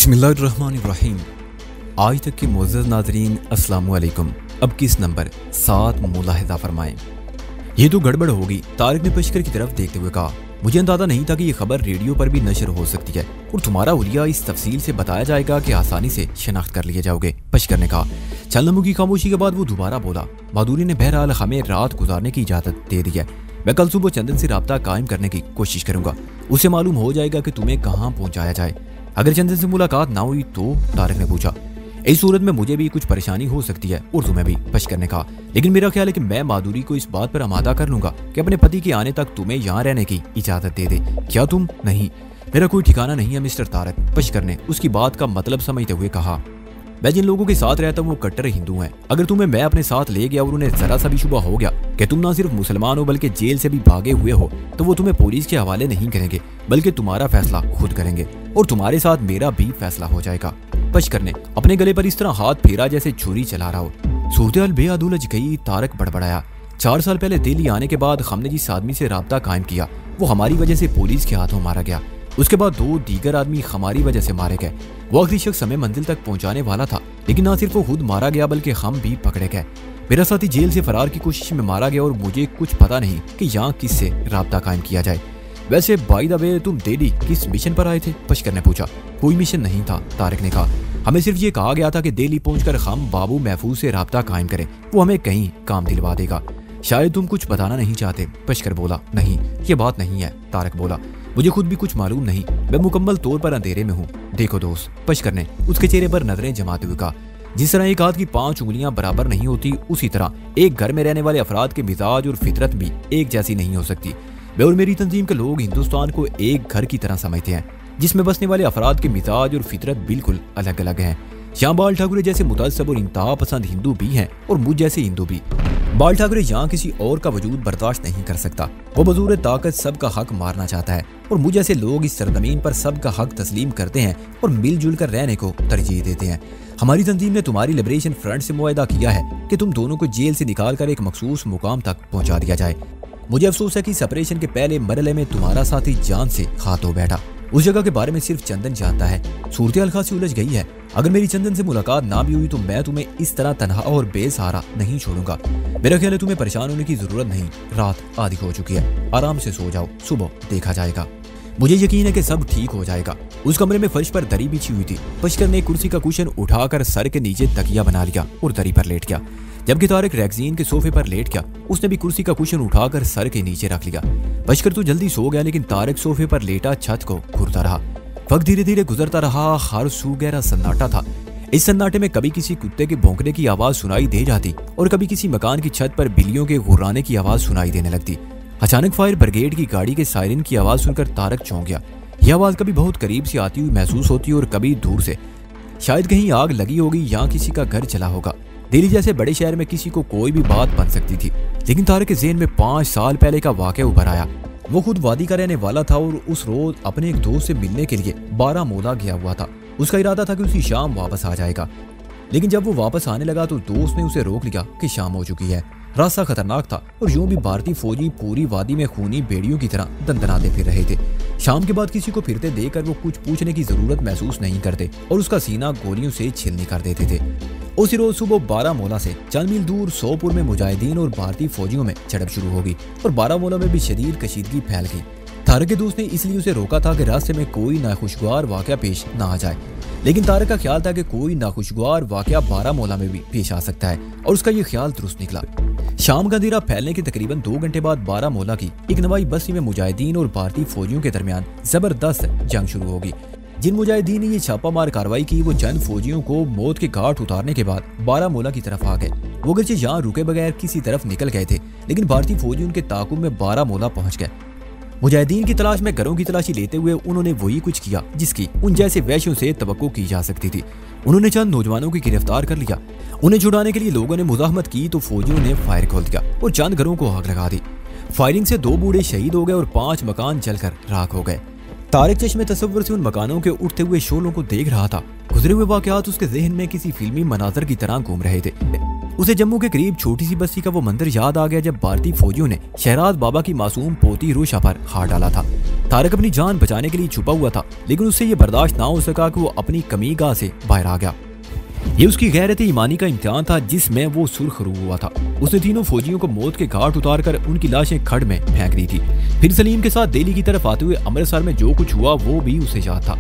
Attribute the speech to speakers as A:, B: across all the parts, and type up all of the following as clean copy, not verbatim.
A: बिस्मिल्लाहिर्रहमानिर्रहीम। आज तक के मुअज़्ज़ज़ नाज़रीन अस्सलामु अलैकुम। अब किस नंबर 7 मुलाहिज़ा फरमाएं। ये तो गड़बड़ होगी, तारिक ने पशकर की तरफ देखते हुए कहा। मुझे अंदाजा नहीं था कि ये खबर रेडियो पर भी नशर हो सकती है और तुम्हारा उलिया इस तफसील से बताया जाएगा कि आसानी से शनाख्त कर लिए जाओगे। पशकर ने कहा। चंद लम्हों की खामोशी के बाद वो दोबारा बोला। माधुरी ने बहरहाल हमें रात गुजारने की इजाज़त दे दी है। मैं कल सुबह चंदन से राब्ता कायम करने की कोशिश करूंगा। उसे मालूम हो जाएगा कि तुम्हें कहाँ पहुंचाया जाए। अगर चंदन से मुलाकात ना हुई तो? तारिक ने पूछा। इस सूरत में मुझे भी कुछ परेशानी हो सकती है और तुम्हें भी, पशकर ने कहा। लेकिन मेरा ख्याल है कि मैं माधुरी को इस बात पर आमादा कर लूंगा कि अपने पति के आने तक तुम्हें यहाँ रहने की इजाजत दे दे। क्या तुम? नहीं, मेरा कोई ठिकाना नहीं है मिस्टर तारिक, पशकर ने उसकी बात का मतलब समझते हुए कहा। मैं जिन लोगों के साथ रहता हूँ वो कट्टर हिंदू हैं। अगर तुम्हें मैं अपने साथ ले गया और उन्हें जरा सा भी शुबा हो गया कि तुम ना सिर्फ मुसलमान हो बल्कि जेल से भी भागे हुए हो, तो वो तुम्हें पुलिस के हवाले नहीं करेंगे बल्कि तुम्हारा फैसला खुद करेंगे और तुम्हारे साथ मेरा भी फैसला हो जाएगा। पशकर ने अपने गले पर इस तरह हाथ फेरा जैसे छुरी चला रहा हो। सूरत बेहद उलझ गई। तारिक बड़बड़ाया। 4 साल पहले दिल्ली आने के बाद हमने जिस आदमी से राब्ता कायम किया वो हमारी वजह से पुलिस के हाथों मारा गया। उसके बाद 2 दीगर आदमी हमारी वजह से मारे गए। वो आखिरी शख्स हमें मंजिल तक पहुंचाने वाला था, लेकिन ना सिर्फ वो खुद मारा गया बल्कि हम भी पकड़े गए। मेरा साथी जेल से फरार की कोशिश में मारा गया और मुझे कुछ पता नहीं कि यहाँ किससे राब्ता कायम किया जाए। वैसे बाय द वे तुम दिल्ली किस मिशन पर आए थे? पशकर ने पूछा। कोई मिशन नहीं था, तारिक ने कहा। हमें सिर्फ ये कहा गया था कि दिल्ली पहुंचकर हम बाबू महफूज से राब्ता कायम करें, वो हमें कहीं काम दिलवा देगा। शायद तुम कुछ बताना नहीं चाहते, पशकर बोला। नहीं, ये बात नहीं है, तारिक बोला। मुझे खुद भी कुछ मालूम नहीं, मैं मुकम्मल तौर पर अंधेरे में हूँ। देखो दोस्त, पशकर ने उसके चेहरे पर नजरें जमाते हुए कहा। जिस तरह एक हाथ की 5 उंगलियां बराबर नहीं होती, उसी तरह एक घर में रहने वाले अफराद के मिजाज और फितरत भी एक जैसी नहीं हो सकती। मैं और मेरी तंजीम के लोग हिंदुस्तान को एक घर की तरह समझते हैं जिसमें बसने वाले अफराद के मिजाज और फितरत बिल्कुल अलग अलग हैं। यहाँ बाल ठाकुरे जैसे मुतअस्सब और इंतहा पसंद हिंदू भी हैं और मुझ जैसे हिंदू भी। बाल ठाकरे यहाँ किसी और का वजूद बर्दाश्त नहीं कर सकता। वो बजूर ताकत सबका हक मारना चाहता है और मुझ जैसे लोग इस सरजमीन पर सबका हक तस्लीम करते हैं और मिलजुल कर रहने को तरजीह देते हैं। हमारी तंजीम ने तुम्हारी लिबरेशन फ्रंट से मुआहदा किया है कि तुम दोनों को जेल से निकाल कर एक मखसूस मुकाम तक पहुंचा दिया जाए। मुझे अफसोस है कि सेपरेशन के पहले मरहले में तुम्हारा साथी जान से हाथ धो बैठा। उस जगह के बारे में सिर्फ चंदन जानता है। सूरत हाल खासी उलझ गई है। अगर मेरी चंदन से मुलाकात ना भी हुई तो मैं तुम्हें इस तरह तन्हा और बेसहारा नहीं छोड़ूंगा। मेरा ख्याल है तुम्हें परेशान होने की जरूरत नहीं। रात आधी हो चुकी है, आराम से सो जाओ, सुबह देखा जाएगा। मुझे यकीन है कि सब ठीक हो जाएगा। उस कमरे में फर्श पर दरी बिछी हुई थी। पशकर ने कुर्सी का कुशन उठाकर सर के नीचे तकिया बना लिया और दरी पर लेट गया। जबकि तारिक रैक्जीन के सोफे पर लेट गया, उसने भी कुर्सी का कुशन उठाकर सर के नीचे रख लिया। पशकर तो जल्दी सो गया, लेकिन तारिक सोफे पर लेटा छत को घूरता रहा। वक्त धीरे धीरे गुजरता रहा। हर सू गहरा सन्नाटा था। इस सन्नाटे में कभी किसी कुत्ते के भौंकने की आवाज सुनाई दे जाती और कभी किसी मकान की छत पर बिल्लियों के गुर्राने की आवाज सुनाई देने लगती। अचानक फायर ब्रिगेड की गाड़ी के सायरन की आवाज सुनकर तारिक चौंक गया। यह आवाज कभी बहुत करीब से आती हुई महसूस होती और कभी दूर से। शायद कहीं आग लगी होगी या किसी का घर जला होगा। दिल्ली जैसे बड़े शहर में किसी को कोई भी बात बन सकती थी, लेकिन तारिक के ज़हन में 5 साल पहले का वाक़या उभर आया। वो खुद वादी का रहने वाला था और उस रोज अपने एक दोस्त से मिलने के लिए बारामूला गया हुआ था। उसका इरादा था कि उसी शाम वापस आ जाएगा, लेकिन जब वो वापस आने लगा तो दोस्त ने उसे रोक लिया कि शाम हो चुकी है। रास्ता खतरनाक था और यूं भी भारतीय फौजी पूरी वादी में खूनी भेड़ियों की तरह दंदनाते फिर रहे थे। शाम के बाद किसी को फिरते देखकर वो कुछ पूछने की जरूरत महसूस नहीं करते और उसका सीना गोलियों से छीलने कर देते थे। उसी रोज सुबह बारामूला से चंद मील दूर सोपुर में मुजाहिदीन और भारतीय फौजियों में झड़प शुरू हो गई और बारामूला में भी शदीद कशीदगी फैल गई। तारिक के दोस्त ने इसलिए उसे रोका था कि रास्ते में कोई नाखुशगवार वाकया पेश ना आ जाए, लेकिन तारिक का ख्याल था कि कोई नाखुशगवार वाकया बारामूला में भी पेश आ सकता है और उसका ये ख्याल दुरुस्त निकला। शाम का अंधेरा फैलने के तकरीबन 2 घंटे बाद बारामूला की एक नवाई बस्ती में मुजाहिदीन और भारतीय फौजियों के दरमियान जबरदस्त जंग शुरू होगी। जिन मुजाहिदीन ने ये छापामार कार्रवाई की वो चंद फौजियों को मौत के घाट उतारने के बाद बारामूला की तरफ आ गए। वो अगरचे यहाँ रुके बगैर किसी तरफ निकल गए थे, लेकिन भारतीय फौजी उनके ताकुब में बारामूला पहुंच गए। मुजाहिदीन की तलाश में घरों की तलाशी लेते हुए उन्होंने वही कुछ किया जिसकी उन जैसे वैश्यों से तवक्को की जा सकती थी। उन्होंने चंद नौजवानों को गिरफ्तार कर लिया। उन्हें छुड़ाने के लिए लोगों ने मुजाहमत की तो फौजियों ने फायर खोल दिया और चंद घरों को आग लगा दी। फायरिंग से 2 बूढ़े शहीद हो गए और 5 मकान जलकर राख हो गए। तारिक चश्मे तसव्वुर से उन मकानों के उठते हुए शोलों को देख रहा था। गुजरे हुए वाकयात उसके जहन में किसी फिल्मी मनाजर की तरह घूम रहे थे। उसे जम्मू के करीब छोटी सी बस्ती का वो मंदिर याद आ गया जब भारतीय फौजियों ने शहराज बाबा की मासूम पोती रूशा पर हाथ डाला था। तारक अपनी जान बचाने के लिए छुपा हुआ था, लेकिन उससे ये बर्दाश्त ना हो सका कि वो अपनी कमीगाह से बाहर आ गया। ये उसकी गैरत ईमानी का इम्तिहान था जिसमें वो सुर्खरू हुआ था। उसने तीनों फौजियों को मौत के घाट उतारकर उनकी लाशें खड्ड में फेंक दी थी। फिर सलीम के साथ दिल्ली की तरफ आते हुए अमृतसर में जो कुछ हुआ वो भी उसे याद था।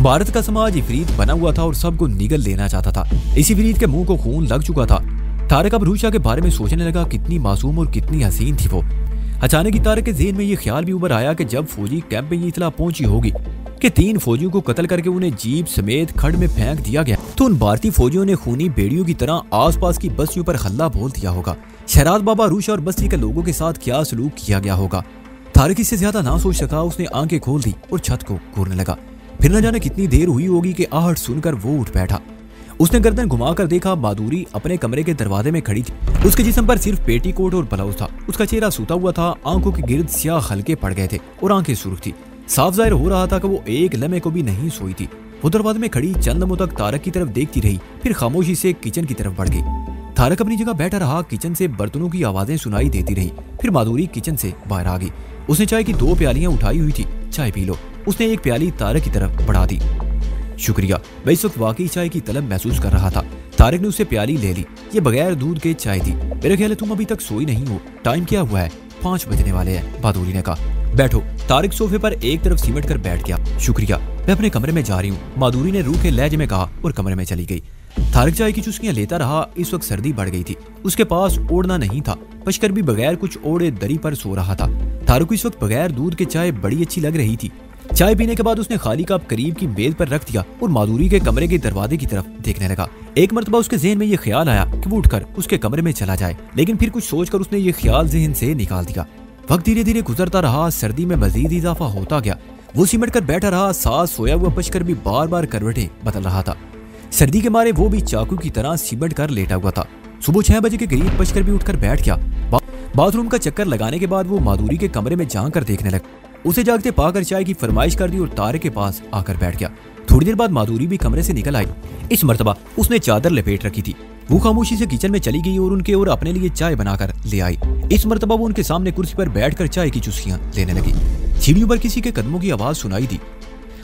A: भारत का समाज इफरीत बना हुआ था और सबको निगल लेना चाहता था। इस इफरीत के मुंह को खून लग चुका था। तारक अब रूशा के बारे में सोचने लगा, कितनी मासूम और कितनी हसीन थी वो। अचानक ही तारक के ज़हन में ये ख्याल भी उभर आया कि जब फौजी कैंप में ये इतला पहुंची होगी कि 3 फौजियों को कत्ल करके उन्हें जीप समेत खड्ड में फेंक दिया गया, तो उन भारतीय फौजियों ने खूनी बेड़ियों की तरह आसपास की बस्तियों पर हल्ला बोल दिया होगा। शहराज बाबा, रूशा और बस्ती के लोगों के साथ क्या सलूक किया गया होगा। तारक इससे ज्यादा ना सोच सका। उसने आंखें खोल दी और छत को घूरने लगा। फिर न जाने कितनी देर हुई होगी कि आहट सुनकर वो उठ बैठा। उसने गर्दन घुमाकर देखा, माधुरी अपने कमरे के दरवाजे में खड़ी थी। उसके जिस्म पर सिर्फ पेटीकोट और ब्लाउज था। उसका चेहरा सूता हुआ था, आंखों के गिर्द स्याह हल्के पड़ गए थे और आंखें सुर्ख थी। साफ जाहिर हो रहा था कि वो एक लम्हे को भी नहीं सोई थी। वो दरवाजे में खड़ी चंद लम्हों तक तारक की तरफ देखती रही, फिर खामोशी से किचन की तरफ बढ़ गई। तारक अपनी जगह बैठा रहा। किचन से बर्तनों की आवाजें सुनाई देती रही। फिर माधुरी किचन से बाहर आ गई। उसने चाय की 2 प्यालियां उठाई हुई थी। चाय पी लो। उसने एक प्याली तारक की तरफ बढ़ा दी। शुक्रिया। मैं इस वक्त वाकई चाय की तलब महसूस कर रहा था। तारक ने उससे प्याली ले ली। ये बगैर दूध के चाय थी। मेरे ख्याल है तुम अभी तक सोई नहीं हो। टाइम क्या हुआ है? 5 बजने वाले हैं, माधुरी ने कहा। बैठो। तारक सोफे पर एक तरफ सिमट कर बैठ गया। शुक्रिया, मैं अपने कमरे में जा रही हूँ, माधुरी ने रूखे लहजे में कहा और कमरे में चली गई। तारक चाय की चुस्कियां लेता रहा। इस वक्त सर्दी बढ़ गई थी। उसके पास ओढ़ना नहीं था। पशकर भी बगैर कुछ ओढ़े दरी पर सो रहा था। तारक को इस वक्त बगैर दूध के चाय बड़ी अच्छी लग रही थी। चाय पीने के बाद उसने खाली कप करीब की मेज पर रख दिया और माधुरी के कमरे के दरवाजे की तरफ देखने लगा। एक मर्तबा उसके जहन में ये ख्याल आया कि वो उठकर उसके कमरे में चला जाए, लेकिन फिर कुछ सोचकर उसने ये ख्याल जहन से निकाल दिया। वक्त धीरे धीरे गुजरता रहा। सर्दी में मजीद इजाफा होता गया। वो सिमट कर बैठा रहा। साथ सोया हुआ पशकर भी बार बार करवटें बदल रहा था। सर्दी के मारे वो भी चाकू की तरह सिमट कर लेटा हुआ था। सुबह 6 बजे के करीब पशकर भी उठकर बैठ गया। बाथरूम का चक्कर लगाने के बाद वो माधुरी के कमरे में झांक कर देखने लगा। उसे जागते पाकर चाय की फरमाइश कर दी और तारक के पास आकर बैठ गया। थोड़ी देर बाद माधुरी भी कमरे से निकल आई। इस मर्तबा उसने चादर लपेट रखी थी। वो खामोशी से किचन में चली गई और उनके और अपने लिए चाय बनाकर ले आई। इस मर्तबा वो उनके सामने कुर्सी पर बैठकर चाय की चुस्कियां लेने लगी। सीढ़ियों पर किसी के कदमों की आवाज सुनाई दी।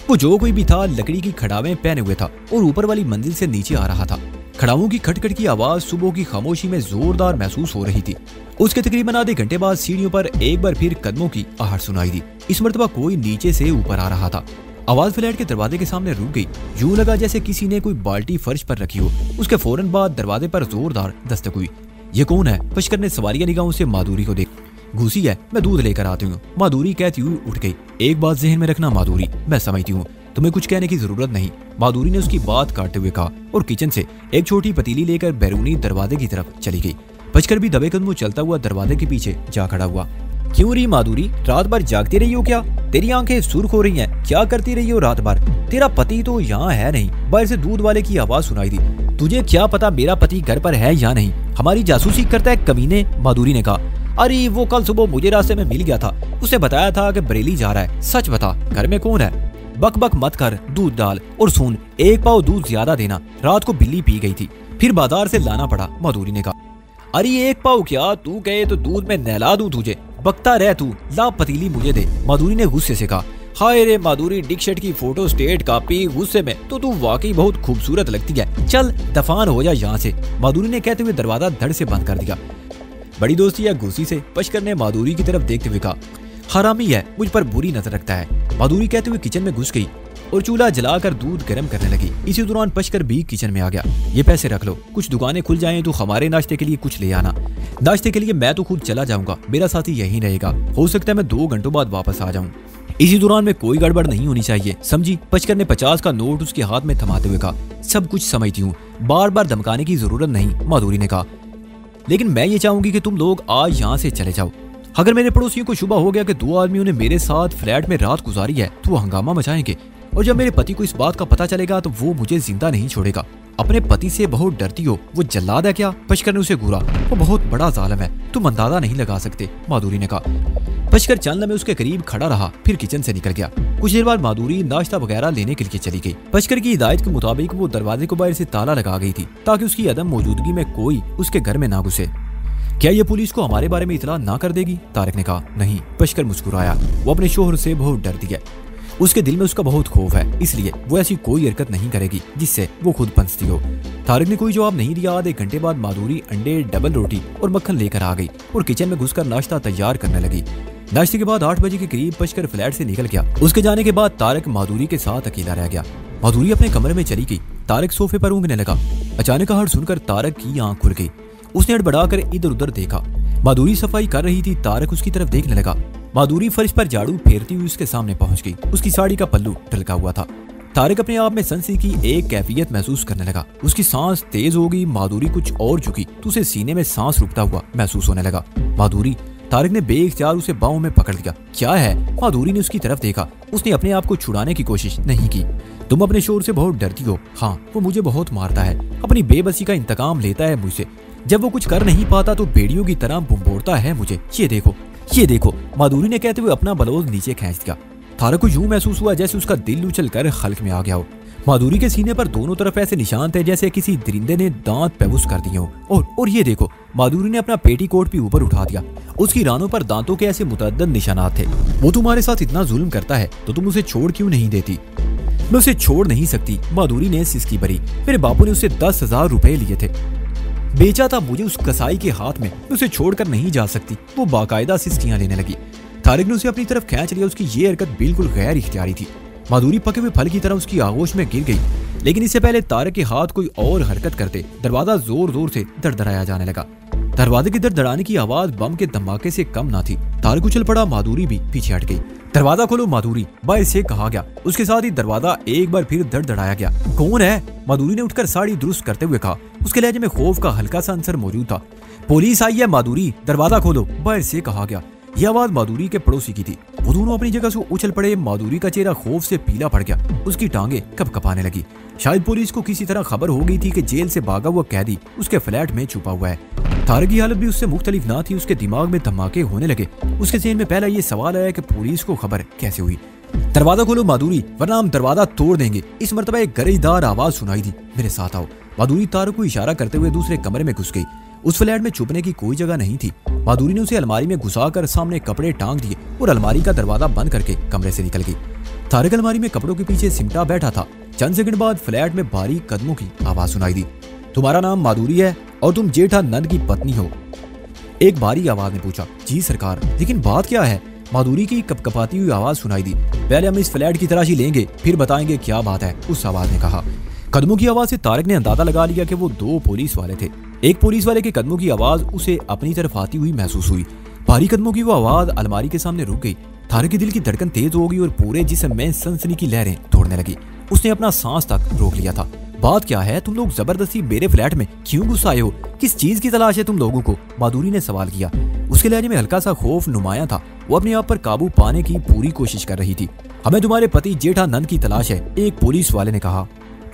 A: वो जो कोई भी था लकड़ी की खड़ावें पहने हुए था और ऊपर वाली मंजिल से नीचे आ रहा था। खड़ावों की खटखट की आवाज सुबह की खामोशी में जोरदार महसूस हो रही थी। उसके तकरीबन आधे घंटे बाद सीढ़ियों पर एक बार फिर कदमों की आहट सुनाई दी। इस मर्तबा कोई नीचे से ऊपर आ रहा था। आवाज फ्लैट के दरवाजे के सामने रुक गई। यूं लगा जैसे किसी ने कोई बाल्टी फर्श पर रखी हो। उसके फौरन बाद दरवाजे पर जोरदार दस्तक हुई। ये कौन है? पशकर ने सवारिया निगाहों से माधुरी को देख। घुसी है, मैं दूध लेकर आती हूँ, माधुरी कहती हुई उठ गई। एक बात जहन में रखना माधुरी, मैं समझती हूँ तुम्हें कुछ कहने की जरूरत नहीं, माधुरी ने उसकी बात काटते हुए कहा और किचन से एक छोटी पतीली लेकर बैरूनी दरवाजे की तरफ चली गई। पशकर भी दबे कदमों चलता हुआ दरवाजे के पीछे जा खड़ा हुआ। क्यों रही माधुरी? रात भर जागती रही हो क्या? तेरी आंखें सुर्ख हो रही हैं। क्या करती रही हो रात भर? तेरा पति तो यहाँ है नहीं। बाहर से दूध वाले की आवाज सुनाई दी। तुझे क्या पता मेरा पति घर पर है या नहीं? हमारी जासूसी करता है कमीने, माधुरी ने कहा। अरे वो कल सुबह मुझे रास्ते में मिल गया था। उसने बताया था कि बरेली जा रहा है। सच बता, घर में कौन है? बक बक मत कर, दूध डाल और सुन, 1 पाव दूध ज्यादा देना। रात को बिल्ली पी गई थी, फिर बाजार से लाना पड़ा, माधुरी ने कहा। अरे 1 पाव क्या, तू कहे तो दूध में नहला दूं तुझे। बकता रह तू, ला पतीली मुझे दे, माधुरी ने गुस्से से कहा। हाय रे माधुरी, डिक्शट की फोटो स्टेट कॉपी गुस्से में, तो तू वाकई बहुत खूबसूरत लगती है। चल दफान हो जा यहाँ से, माधुरी ने कहते हुए दरवाजा धड़ से बंद कर दिया। बड़ी दोस्ती या गुस्सी से पशकर ने माधुरी की तरफ देखते हुए कहा, हरामी है, मुझ पर बुरी नजर रखता है। माधुरी कहते हुए किचन में घुस गई और चूल्हा जलाकर दूध गर्म करने लगी। इसी दौरान पशकर भी किचन में आ गया। ये पैसे रख लो, कुछ दुकानें खुल जाएं तो हमारे नाश्ते के लिए कुछ ले आना। नाश्ते के लिए मैं तो खुद चला जाऊंगा, मेरा साथी यहीं रहेगा। हो सकता है मैं 2 घंटों बाद वापस आ जाऊं। इसी दौरान में कोई गड़बड़ नहीं होनी चाहिए, समझी? पशकर ने 50 का नोट उसके हाथ में थमाते हुए कहा। सब कुछ समझती हूँ, बार बार धमकाने की जरूरत नहीं, माधुरी ने कहा। लेकिन मैं ये चाहूंगी कि तुम लोग आज यहाँ से चले जाओ। अगर मेरे पड़ोसियों को शुबा हो गया कि 2 आदमियों ने मेरे साथ फ्लैट में रात गुजारी है तो वो हंगामा मचाएंगे, और जब मेरे पति को इस बात का पता चलेगा तो वो मुझे जिंदा नहीं छोड़ेगा। अपने पति से बहुत डरती हो, वो जल्लाद है क्या? पशकर ने उसे घूरा। वो बहुत बड़ा जालिम है, तुम अंदाजा नहीं लगा सकते, माधुरी ने कहा। पशकर चंद में उसके करीब खड़ा रहा, फिर किचन से निकल गया। कुछ देर बाद माधुरी नाश्ता वगैरह लेने के लिए चली गई। पशकर की हिदायत के मुताबिक वो दरवाजे को बाहर से ताला लगा गई थी ताकि उसकी अदम मौजूदगी में कोई उसके घर में ना घुसे। क्या ये पुलिस को हमारे बारे में इतला ना कर देगी? तारिक ने कहा। नहीं। पशकर मुस्कुराया। वो अपने शोहर से बहुत डरती है, उसके दिल में उसका बहुत खौफ है, इसलिए वो ऐसी कोई हरकत नहीं करेगी जिससे वो खुद पंसती हो। तारिक ने कोई जवाब नहीं दिया। आधे घंटे बाद माधुरी अंडे, डबल रोटी और मक्खन लेकर आ गई और किचन में घुसकर नाश्ता तैयार करने लगी। नाश्ते के बाद 8 बजे के करीब पशकर फ्लैट से निकल गया। उसके जाने के बाद तारिक माधुरी के साथ अकेला रह गया। माधुरी अपने कमरे में चली गई। तारिक सोफे पर ऊँघने लगा। अचानक आहट सुनकर तारिक की आंख खुल गई। उसने हड़बड़ाकर इधर उधर देखा। माधुरी सफाई कर रही थी। तारिक उसकी तरफ देखने लगा। माधुरी फर्श पर झाड़ू फेरती हुई उसके सामने पहुंच गई। उसकी साड़ी का पल्लू ढलका हुआ था। तारिक अपने आप में संसी की एक कैफियत महसूस करने लगा। उसकी सांस तेज हो गई। माधुरी कुछ और झुकी तो उसे सीने में सांस रुकता हुआ महसूस होने लगा। माधुरी। तारिक ने बेइख्तियार उसे बाहों में पकड़ लिया। क्या है? माधुरी ने उसकी तरफ देखा। उसने अपने आप को छुड़ाने की कोशिश नहीं की। तुम अपने शोर से बहुत डरती हो। हाँ, वो मुझे बहुत मारता है, अपनी बेबसी का इंतकाम लेता है मुझसे। जब वो कुछ कर नहीं पाता तो भेड़ियों की तरह बुम्बोड़ता है मुझे। ये देखो, ये देखो, माधुरी ने कहते हुए अपना बलोज नीचे खींच दिया। तारिक को यूं महसूस हुआ जैसे उसका दिल उछल कर खल्क में आ गया हो। माधुरी के सीने पर दोनों तरफ ऐसे निशान थे जैसे किसी दरिंदे ने दांत पेबुस कर दिए हो। और ये देखो, माधुरी ने अपना पेटीकोट भी ऊपर उठा दिया। उसकी रानों पर दांतों के ऐसे मुतअद्दिद निशानात थे। वो तुम्हारे साथ इतना जुल्म करता है तो तुम उसे छोड़ क्यों नहीं देती? मैं उसे छोड़ नहीं सकती। माधुरी ने सिसकी भरी। मेरे बापू ने उसे 10,000 रुपए लिए थे, बेचा था मुझे उस कसाई के हाथ में। मैं उसे छोड़कर नहीं जा सकती। वो बाकायदा सिसकियां लेने लगी। तारिक ने उसे अपनी तरफ खींच लिया। उसकी ये हरकत बिल्कुल गैर इख्तियारी थी। माधुरी पके हुए फल की तरह उसकी आगोश में गिर गई। लेकिन इससे पहले तारिक के हाथ कोई और हरकत करते दरवाजा जोर जोर से दरदराया जाने लगा। दरवाजे के दरदराने की आवाज बम के धमाके से कम ना थी। तारिक उछल पड़ा। माधुरी भी पीछे हट गई। दरवाजा खोलो माधुरी, बाहर से कहा गया। उसके साथ ही दरवाजा एक बार फिर दरदराया गया। कौन है? माधुरी ने उठकर साड़ी दुरुस्त करते हुए कहा। उसके लहजे में खौफ का हल्का सा अंसर मौजूद था। पुलिस आई है माधुरी, दरवाजा खोलो, बाहर से कहा गया। यह आवाज माधुरी के पड़ोसी की थी। वो दोनों अपनी जगह से उछल पड़े। माधुरी का चेहरा खौफ से पीला पड़ गया। उसकी टांगे कपकपाने लगी। शायद पुलिस को किसी तरह खबर हो गई थी कि जेल से भागा हुआ कैदी उसके फ्लैट में छुपा हुआ है। तारिक की हालत भी उससे मुख्तलिफ ना थी। उसके दिमाग में धमाके होने लगे। उसके ज़हन में पहला ये सवाल आया कि पुलिस को खबर कैसे हुई। दरवाजा खोलो माधुरी, वरना हम दरवाजा तोड़ देंगे। इस मरतबा एक गरजदार आवाज सुनाई दी। मेरे साथ आओ। माधुरी तारिक को इशारा करते हुए दूसरे कमरे में घुस गई। उस फ्लैट में छुपने की कोई जगह नहीं थी। माधुरी ने उसे अलमारी में घुसाकर सामने कपड़े टांग दिए और अलमारी का दरवाजा बंद करके कमरे से निकल गई। तारिक अलमारी में कपड़ों के पीछे सिमटा बैठा था। चंद सेकंड बाद फ्लैट में भारी कदमों की आवाज सुनाई दी। तुम्हारा नाम माधुरी है और तुम जेठानंद की पत्नी हो? एक भारी आवाज ने पूछा। जी सरकार। लेकिन बात क्या है? माधुरी की कपकपाती हुई आवाज सुनाई दी। पहले हम इस फ्लैट की तलाशी लेंगे, फिर बताएंगे क्या बात है, उस आवाज ने कहा। कदमों की आवाज से तारिक ने अंदाजा लगा लिया कि वो 2 पुलिस वाले थे। एक पुलिस वाले के कदमों की आवाज उसे अपनी तरफ आती हुई महसूस हुई। भारी कदमों की वो आवाज अलमारी के सामने रुक गई। तारिक के दिल की धड़कन तेज हो गई और पूरे जिस्म में सनसनी की लहरें दौड़ने लगी। उसने अपना सांस तक रोक लिया था। बात क्या है? तुम लोग जबरदस्ती मेरे फ्लैट में क्यों घुस आए हो? किस चीज की तलाश है तुम लोगों को? माधुरी ने सवाल किया। उसके लहजे में हल्का सा खौफ नुमाया था। वो अपने आप पर काबू पाने की पूरी कोशिश कर रही थी। हमें तुम्हारे पति जेठानंद की तलाश है, एक पुलिस वाले ने कहा।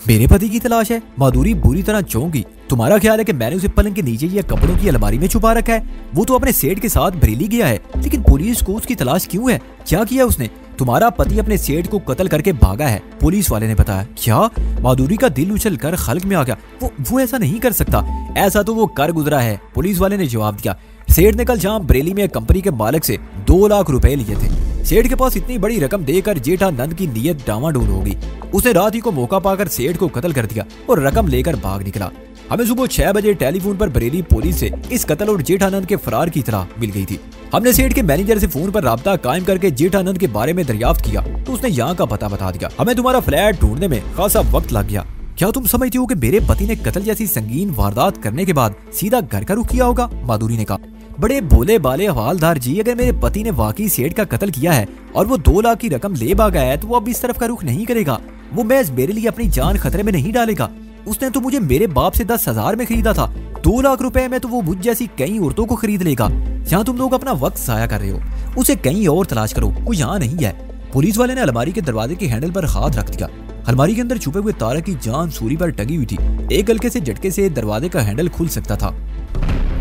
A: मेरे पति की तलाश है? माधुरी बुरी तरह चौंकी। तुम्हारा ख्याल है कि मैंने उसे पलंग के नीचे या कपड़ों की अलमारी में छुपा रखा है? वो तो अपने सेठ के साथ बरेली गया है, लेकिन पुलिस को उसकी तलाश क्यों है? क्या किया उसने? तुम्हारा पति अपने सेठ को कत्ल करके भागा है, पुलिस वाले ने बताया। क्या? माधुरी का दिल उछल कर खल्क में आ गया। वो ऐसा नहीं कर सकता। ऐसा तो वो कर गुजरा है, पुलिस वाले ने जवाब दिया। सेठ ने कल शाम बरेली में कंपनी के मालिक से 2 लाख रुपए लिए थे। सेठ के पास इतनी बड़ी रकम देकर जेठानंद की नीयत डामाडोल हो गई। उसने रात ही को मौका पाकर सेठ को कत्ल कर दिया और रकम लेकर भाग निकला। हमें सुबह 6 बजे टेलीफोन पर बरेली पुलिस से इस कत्ल और जेठानंद के फरार की इत्तला मिल गई थी। हमने सेठ के मैनेजर से फोन पर राब्ता कायम करके जेठानंद के बारे में दरियाफ्त किया तो उसने यहाँ का पता बता दिया। हमें तुम्हारा फ्लैट ढूंढने में खासा वक्त लग गया। क्या तुम समझती हो कि मेरे पति ने कत्ल जैसी संगीन वारदात करने के बाद सीधा घर का रुख किया होगा? माधुरी ने कहा। बड़े भोले बाले हवालदार जी, अगर मेरे पति ने वाकई सेठ का कत्ल किया है और वो 2 लाख की रकम ले भागा है तो वो अब इस तरफ का रुख नहीं करेगा। वो महज मेरे लिए अपनी जान खतरे में नहीं डालेगा। उसने तो मुझे मेरे बाप से 10,000 में खरीदा था। 2 लाख रुपए में तो वो मुझ जैसी कई औरतों को खरीद लेगा। यहाँ तुम लोग अपना वक्त जाया कर रहे हो। उसे कहीं और तलाश करो, वो यहाँ नहीं है। पुलिस वाले ने अलमारी के दरवाजे के हैंडल पर हाथ रख दिया। अलमारी के अंदर छुपे हुए तारिक की जान सूली पर टंगी हुई थी। एक हल्के से झटके से दरवाजे का हैंडल खुल सकता था।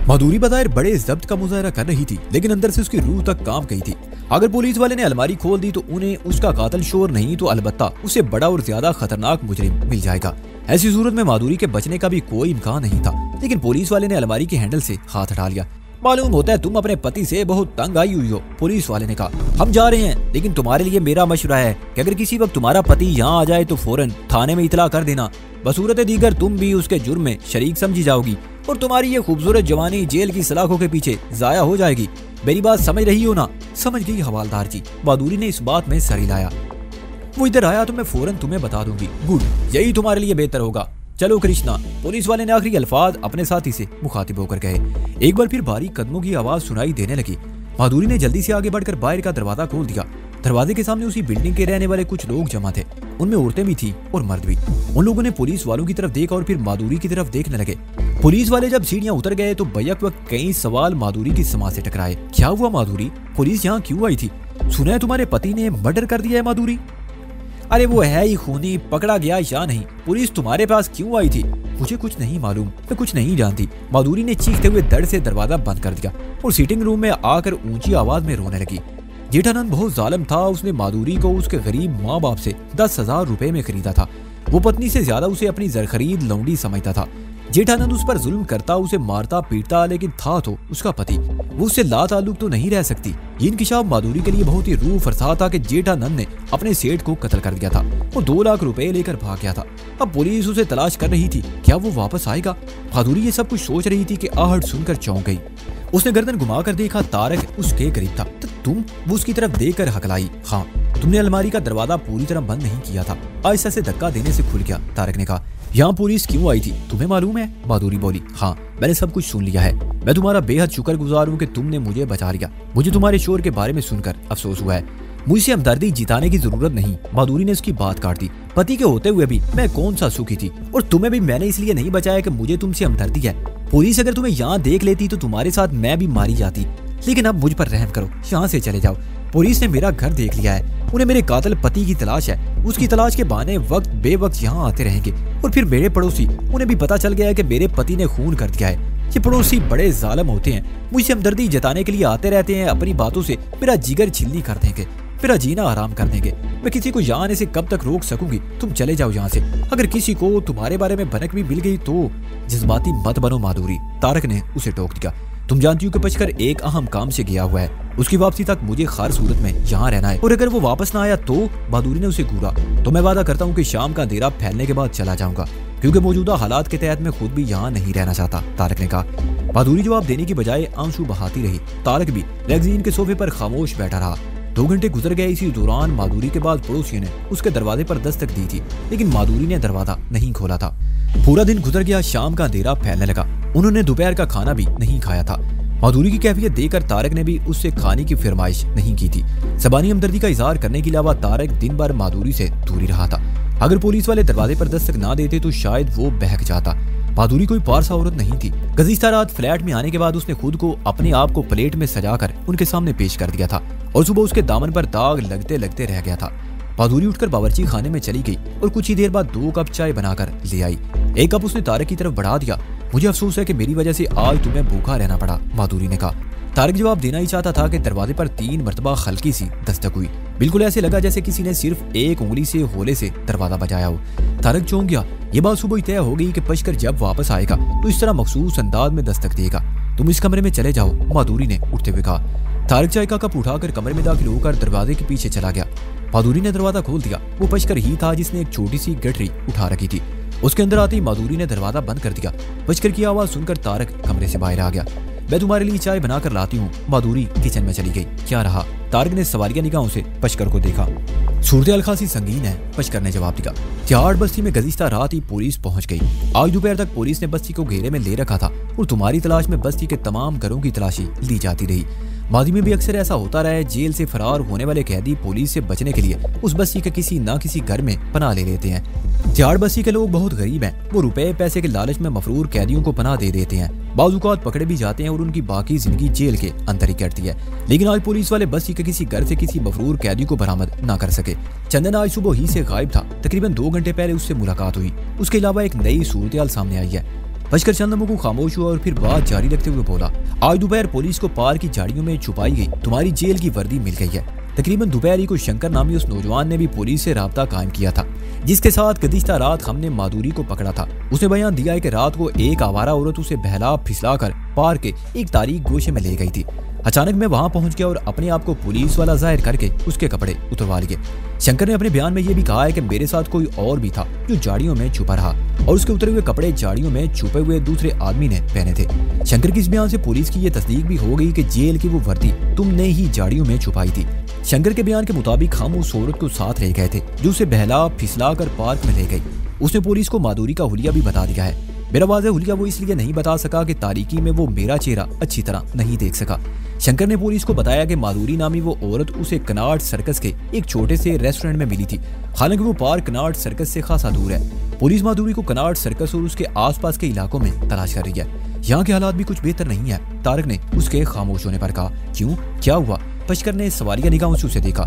A: माधुरी बज़ाहिर बड़े जब्त का मुजाहरा कर रही थी, लेकिन अंदर से उसकी रूह तक कांप गई थी। अगर पुलिस वाले ने अलमारी खोल दी तो उन्हें उसका कातिल शोर नहीं तो अलबत्ता उससे बड़ा और ज्यादा खतरनाक मुजरिम मिल जाएगा। ऐसी सूरत में माधुरी के बचने का भी कोई इम्कान नहीं था। लेकिन पुलिस वाले ने अलमारी के हैंडल से हाथ हटा लिया। मालूम होता है तुम अपने पति से बहुत तंग आई हुई हो। पुलिस वाले ने कहा, हम जा रहे हैं, लेकिन तुम्हारे लिए मेरा मशवरा है कि अगर किसी वक्त तुम्हारा पति यहाँ आ जाए तो फौरन थाने में इतला कर देना। बसूरत दीगर तुम भी उसके जुर्म में शरीक समझी जाओगी और तुम्हारी ये खूबसूरत जवानी जेल की सलाखों के पीछे जाया हो जाएगी। मेरी बात समझ रही हो ना? समझ गई हवालदार जी। बहादुरी ने इस बात में सर हिलाया। वो इधर आया तो मैं फौरन तुम्हें बता दूंगी। गुड, यही तुम्हारे लिए बेहतर होगा। चलो कृष्णा, पुलिस वाले ने आखिरी अल्फाज अपने साथी से मुखातिब होकर कहे। एक बार फिर भारी कदमों की आवाज सुनाई देने लगी। बहादुरी ने जल्दी से आगे बढ़कर बाहर का दरवाजा खोल दिया। दरवाजे के सामने उसी बिल्डिंग के रहने वाले कुछ लोग जमा थे। उनमें औरतें भी थी और मर्द भी। उन लोगों ने पुलिस वालों की तरफ देखा और फिर माधुरी की तरफ देखने लगे। पुलिस वाले जब सीढ़ियां उतर गए तो बैक वक्त कई सवाल माधुरी की समाज से टकराए। क्या हुआ माधुरी? पुलिस यहाँ क्यों आई थी? सुना है तुम्हारे पति ने मर्डर कर दिया है माधुरी। अरे वो है ही खूनी, पकड़ा गया या नहीं? पुलिस तुम्हारे पास क्यों आई थी? मुझे कुछ नहीं मालूम, मैं कुछ नहीं जानती। माधुरी ने चीखते हुए दर्द से दरवाजा बंद कर दिया और सीटिंग रूम में आकर ऊंची आवाज में रोने लगी। जेठानंद बहुत जालिम था। उसने माधुरी को उसके गरीब माँ बाप से 10,000 रुपए में खरीदा था। वो पत्नी से ज्यादा उसे अपनी जरखरीद लौंडी समझता था। जेठानंद उस पर जुल्म करता, उसे मारता पीटता, लेकिन था तो उसका पति। वो उससे लाताल्लुक तो नहीं रह सकती। ये इंकिशाफ माधुरी के लिए बहुत ही रूह फरसा था कि जेठानंद ने अपने सेठ को कत्ल कर दिया था। वो 2 लाख रुपए लेकर भाग गया था। अब पुलिस उसे तलाश कर रही थी। क्या वो वापस आएगा? माधुरी ये सब कुछ सोच रही थी कि आहट सुनकर चौंक गई। उसने गर्दन घुमाकर देखा, तारक उसके करीब था। तो तुम? वो उसकी तरफ देखकर हकलाई। हाँ, तुमने अलमारी का दरवाजा पूरी तरह बंद नहीं किया था। आहिस्ता से धक्का देने से खुल गया। तारक ने कहा, यहाँ पुलिस क्यों आई थी तुम्हें मालूम है? माधुरी बोली, हाँ मैंने सब कुछ सुन लिया है। मैं तुम्हारा बेहद शुक्रगुजार हूँ कि तुमने मुझे बचा लिया। मुझे तुम्हारे शोर के बारे में सुनकर अफसोस हुआ है। मुझसे हमदर्दी जिताने की जरूरत नहीं। माधुरी ने उसकी बात काट दी। पति के होते हुए भी मैं कौन सा सुखी थी, और तुम्हें भी मैंने इसलिए नहीं बचाया कि मुझे तुमसे हमदर्दी है। पुलिस अगर तुम्हें यहाँ देख लेती तो तुम्हारे साथ मैं भी मारी जाती। लेकिन अब मुझ पर रहम करो, यहाँ से चले जाओ। पुलिस ने मेरा घर देख लिया है। उन्हें मेरे कातिल पति की तलाश है। उसकी तलाश के बहाने वक्त बेवक्त यहाँ आते रहेंगे। और फिर मेरे पड़ोसी, उन्हें भी पता चल गया है कि मेरे पति ने खून कर दिया है। ये पड़ोसी बड़े जालिम होते हैं। मुझसे हमदर्दी जताने के लिए आते रहते हैं। अपनी बातों से मेरा जिगर छिल्ली कर देंगे, मेरा जीना आराम कर देंगे। मैं किसी को यहाँ आने से कब तक रोक सकूंगी? तुम चले जाओ यहाँ से। अगर किसी को तुम्हारे बारे में भनक भी मिल गई तो। जज्बाती मत बनो माधुरी, तारक ने उसे टोक दिया। तुम जानती हो कि पचकर एक अहम काम से गया हुआ है। उसकी वापसी तक मुझे हर सूरत में यहाँ रहना है, और अगर वो वापस ना आया तो। माधुरी ने उसे घूरा। तो मैं वादा करता हूँ कि शाम का अंधेरा फैलने के बाद चला जाऊंगा, क्योंकि मौजूदा हालात के तहत मैं खुद भी यहाँ नहीं रहना चाहता, तारक ने कहा। माधुरी जवाब देने की बजाय आंसू बहाती रही। तारक भी मैगजीन के सोफे पर खामोश बैठा रहा। 2 घंटे गुजर गए। इसी दौरान माधुरी के बाद पड़ोसियों ने उसके दरवाजे पर दस्तक दी थी, लेकिन माधुरी ने दरवाजा नहीं खोला था। पूरा दिन गुजर गया। शाम का अंधेरा फैलने लगा। उन्होंने दोपहर का खाना भी नहीं खाया था। माधुरी की कैफियत देखकर तारक ने भी उससे खाने की फरमाइश नहीं की थी। ज़बानी हमदर्दी का इजहार करने के अलावा तारक दिन भर माधुरी से दूरी रहा था। अगर पुलिस वाले दरवाजे पर दस्तक ना देते तो शायद वो बहक जाता। माधुरी कोई पारसा औरत नहीं थी। गुज़िश्ता रात फ्लैट में आने के बाद उसने खुद को अपने आप को प्लेट में सजाकर उनके सामने पेश कर दिया था, और सुबह उसके दामन पर दाग लगते लगते रह गया था। माधुरी उठकर बावर्ची खाने में चली गई और कुछ ही देर बाद 2 कप चाय बनाकर ले आई। एक कप उसने तारक की तरफ बढ़ा दिया। मुझे अफसोस है कि मेरी वजह से आज तुम्हें भूखा रहना पड़ा, माधुरी ने कहा। तारक जवाब देना ही चाहता था कि दरवाजे पर 3 मरतबा हल्की सी दस्तक हुई। बिल्कुल ऐसे लगा जैसे किसी ने सिर्फ एक उंगली से होले से दरवाजा बजाया हो। तारक चौंक गया। ये बात सुबह ही तय हो गई कि पचकर जब वापस आएगा तो इस तरह मखसूस अंदाज में दस्तक देगा। तुम इस कमरे में चले जाओ, माधुरी ने उठते हुए कहा। तारक चाय का कप उठाकर कमरे में दाखिल होकर दरवाजे के पीछे चला गया। माधुरी ने दरवाजा खोल दिया। वो पचकर ही था जिसने एक छोटी सी गठरी उठा रखी थी। उसके अंदर आते ही माधुरी ने दरवाजा बंद कर दिया। पचकर की आवाज सुनकर तारक कमरे से बाहर आ गया। मैं तुम्हारे लिए चाय बनाकर लाती हूँ। माधुरी किचन में चली गई। क्या रहा? तारक ने सवालिया निगाहों से पचकर को देखा। सूरत खासी संगीन है, पचकर ने जवाब दिया। तिहाड़ बस्ती में गुज़िश्ता रात ही पुलिस पहुंच गई। आज दोपहर तक पुलिस ने बस्ती को घेरे में ले रखा था और तुम्हारी तलाश में बस्ती के तमाम घरों की तलाशी ली जाती रही। मादी में भी अक्सर ऐसा होता रहा है। जेल से फरार होने वाले कैदी पुलिस से बचने के लिए उस बस्ती के किसी न किसी घर में पनाह ले लेते हैं। तिहाड़ बस्ती के लोग बहुत गरीब हैं। वो रुपए पैसे के लालच में मफरूर कैदियों को पनाह दे देते हैं। बाज़-औक़ात पकड़े भी जाते हैं और उनकी बाकी जिंदगी जेल के अंदर ही कटती है। लेकिन आज पुलिस वाले बस्ती के किसी घर से किसी मफरूर कैदी को बरामद न कर सके। चंदन आज सुबह ही से गायब था। तकरीबन 2 घंटे पहले उससे मुलाकात हुई। उसके अलावा एक नई सूरत सामने आई है। पचकर चंद लम्हों को खामोश हुआ और फिर बात जारी रखते हुए बोला। आज दोपहर पुलिस को पार की झाड़ियों में छुपाई गई तुम्हारी जेल की वर्दी मिल गई है। तकरीबन दोपहर ही को शंकर नामी उस नौजवान ने भी पुलिस से राब्ता कायम किया था, जिसके साथ गुज़िश्ता रात हमने माधुरी को पकड़ा था। उसने बयान दिया है कि रात को एक आवारा औरत उसे बहला फिसला कर पार्क के एक तारीख गोशे में ले गई थी। अचानक मैं वहां पहुंच गया और अपने आप को पुलिस वाला जाहिर करके उसके कपड़े उतरवा लिए। शंकर ने अपने बयान में ये भी कहा है कि मेरे साथ कोई और भी था जो झाड़ियों में छुपा रहा और उसके उतरे हुए कपड़े झाड़ियों में छुपे हुए दूसरे आदमी ने पहने थे। शंकर की इस बयान से पुलिस की ये तस्दीक भी हो गई कि जेल की वो वर्दी तुमने ही झाड़ियों में छुपाई थी। शंकर के बयान के मुताबिक हम उस औरत को साथ ले गए थे जो उसे बहला फिसला कर पार्क में ले गई। उसने पुलिस को माधुरी का हुलिया भी बता दिया है। मेरा वाज़ेह हुलिया वो इसलिए नहीं बता सका कि तारीकी में वो मेरा चेहरा अच्छी तरह नहीं देख सका। शंकर ने पुलिस को बताया कि माधुरी नामी वो औरत उसे कनाट सर्कस के एक छोटे से रेस्टोरेंट में मिली थी। हालांकि वो पार्क कनाट सर्कस से खासा दूर है। पुलिस माधुरी को कनाट सर्कस और उसके आसपास के इलाकों में तलाश कर रही है। यहाँ के हालात भी कुछ बेहतर नहीं है। तारक ने उसके खामोश होने पर कहा, क्यों, क्या हुआ? पशकर ने सवालिया निगाहों से उसे देखा।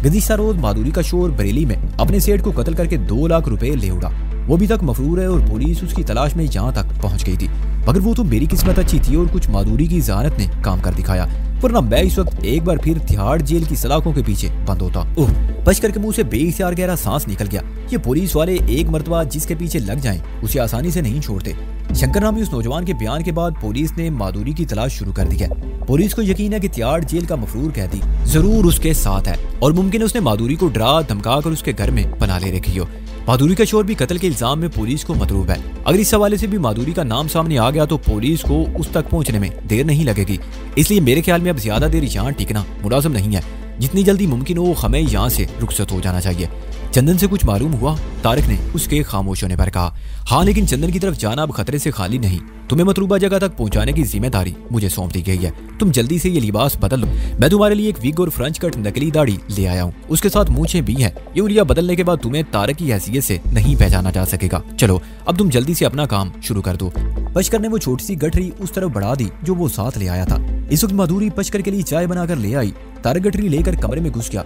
A: गुज़िश्ता रोज माधुरी का शोर बरेली में अपने सेठ को कत्ल करके 2 लाख रुपए ले उड़ा। वो अभी तक मफरूर है और पुलिस उसकी तलाश में यहाँ तक पहुँच गई थी। मगर वो तो मेरी किस्मत अच्छी थी और कुछ माधुरी की ज़हानत ने काम कर दिखाया, वरना मैं इस वक्त एक बार फिर तिहाड़ जेल की सलाखों के पीछे बंद होता। ओह, पशकर के मुंह से बेइख्तियार गहरा सांस निकल गया। ये पुलिस वाले एक मर्तबा जिसके पीछे लग जाएं, उसे आसानी से नहीं छोड़ते। शंकर नामी उस नौजवान के बयान के बाद पुलिस ने माधुरी की तलाश शुरू कर दी है। पुलिस को यकीन है कि तिहाड़ जेल का मफरूर कैदी जरूर उसके साथ है और मुमकिन है उसने माधुरी को डरा धमका कर उसके घर में पना ले रखी हो। माधुरी का शोर भी कत्ल के इल्जाम में पुलिस को मतरूब है। अगर इस हवाले से भी माधुरी का नाम सामने आ गया तो पुलिस को उस तक पहुंचने में देर नहीं लगेगी। इसलिए मेरे ख्याल में अब ज्यादा देर यहाँ टिकना मुनासिब नहीं है। जितनी जल्दी मुमकिन हो हमें यहाँ से रुखसत हो जाना चाहिए। चंदन से कुछ मालूम हुआ? तारक ने उसके खामोश होने पर कहा, हाँ, लेकिन चंदन की तरफ जाना अब खतरे से खाली नहीं। तुम्हें मतलूबा जगह तक पहुंचाने की जिम्मेदारी मुझे सौंप दी गई है। तुम जल्दी से ये लिबास बदल लो। मैं तुम्हारे लिए एक विग और फ्रेंच कट नकली दाढ़ी ले आया हूँ, उसके साथ मूंछें भी हैं। ये हुलिया बदलने के बाद तुम्हें तारक की हैसियत से नहीं पहचाना जा सकेगा। चलो अब तुम जल्दी से अपना काम शुरू कर दो। पशकर ने वो छोटी सी गठरी उस तरफ बढ़ा दी जो वो साथ ले आया था। इस वक्त माधुरी पशकर के लिए चाय बनाकर ले आई। तारक गठरी लेकर कमरे में घुस गया।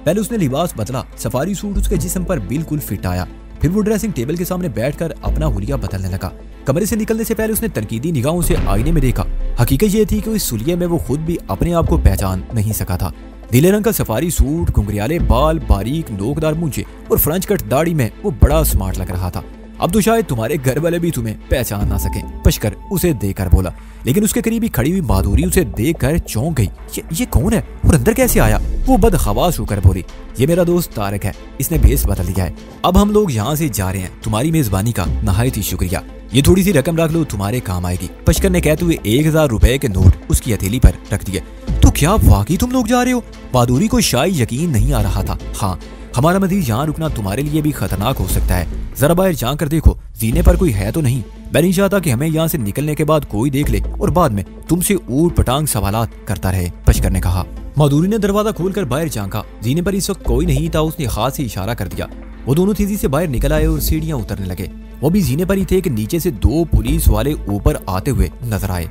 A: पहले उसने लिबास बदला। सफारी सूट उसके जिस्म पर बिल्कुल फिट आया। फिर वो ड्रेसिंग टेबल के सामने बैठकर अपना हुलिया बदलने लगा। कमरे से निकलने से पहले उसने तनकीदी निगाहों से आईने में देखा। हकीकत ये थी कि इस हुलिये में वो खुद भी अपने आप को पहचान नहीं सका था। नीले रंग का सफारी सूट, घुंघरियाले बाल, बारीक नोकदार मूंछें और फ्रेंच कट दाढ़ी में वो बड़ा स्मार्ट लग रहा था। अब तो शायद तुम्हारे घर वाले भी तुम्हें पहचान ना सके, पशकर उसे देखकर बोला। लेकिन उसके करीब ही खड़ी हुई माधुरी उसे देखकर चौंक गई। ये कौन है और अंदर कैसे आया? वो बदहवास होकर बोली, ये मेरा दोस्त तारक है, इसने भेस बदल दिया है। अब हम लोग यहाँ से जा रहे हैं। तुम्हारी मेजबानी का नहायत ही शुक्रिया। ये थोड़ी सी रकम रख लो, तुम्हारे काम आएगी। पशकर ने कहते हुए 1000 रुपए के नोट उसकी हथेली पर रख दिए। तो क्या वाकई तुम लोग जा रहे हो? माधुरी को शायद यकीन नहीं आ रहा था। हाँ, हमारा मजीद यहाँ रुकना तुम्हारे लिए भी खतरनाक हो सकता है। जरा बाहर जा कर देखो, जीने पर कोई है तो नहीं। मैं नहीं चाहता कि हमें यहाँ से निकलने के बाद कोई देख ले और बाद में तुमसे ऊट पटांग सवालात करता रहे, पशकर ने कहा। माधुरी ने दरवाजा खोलकर बाहर झांका। जीने पर इस वक्त कोई नहीं था। उसने हाथ से इशारा कर दिया। वो दोनों तेजी से बाहर निकल आए और सीढ़ियां उतरने लगे। वो भी जीने पर ही थे कि नीचे से 2 पुलिस वाले ऊपर आते हुए नजर आए।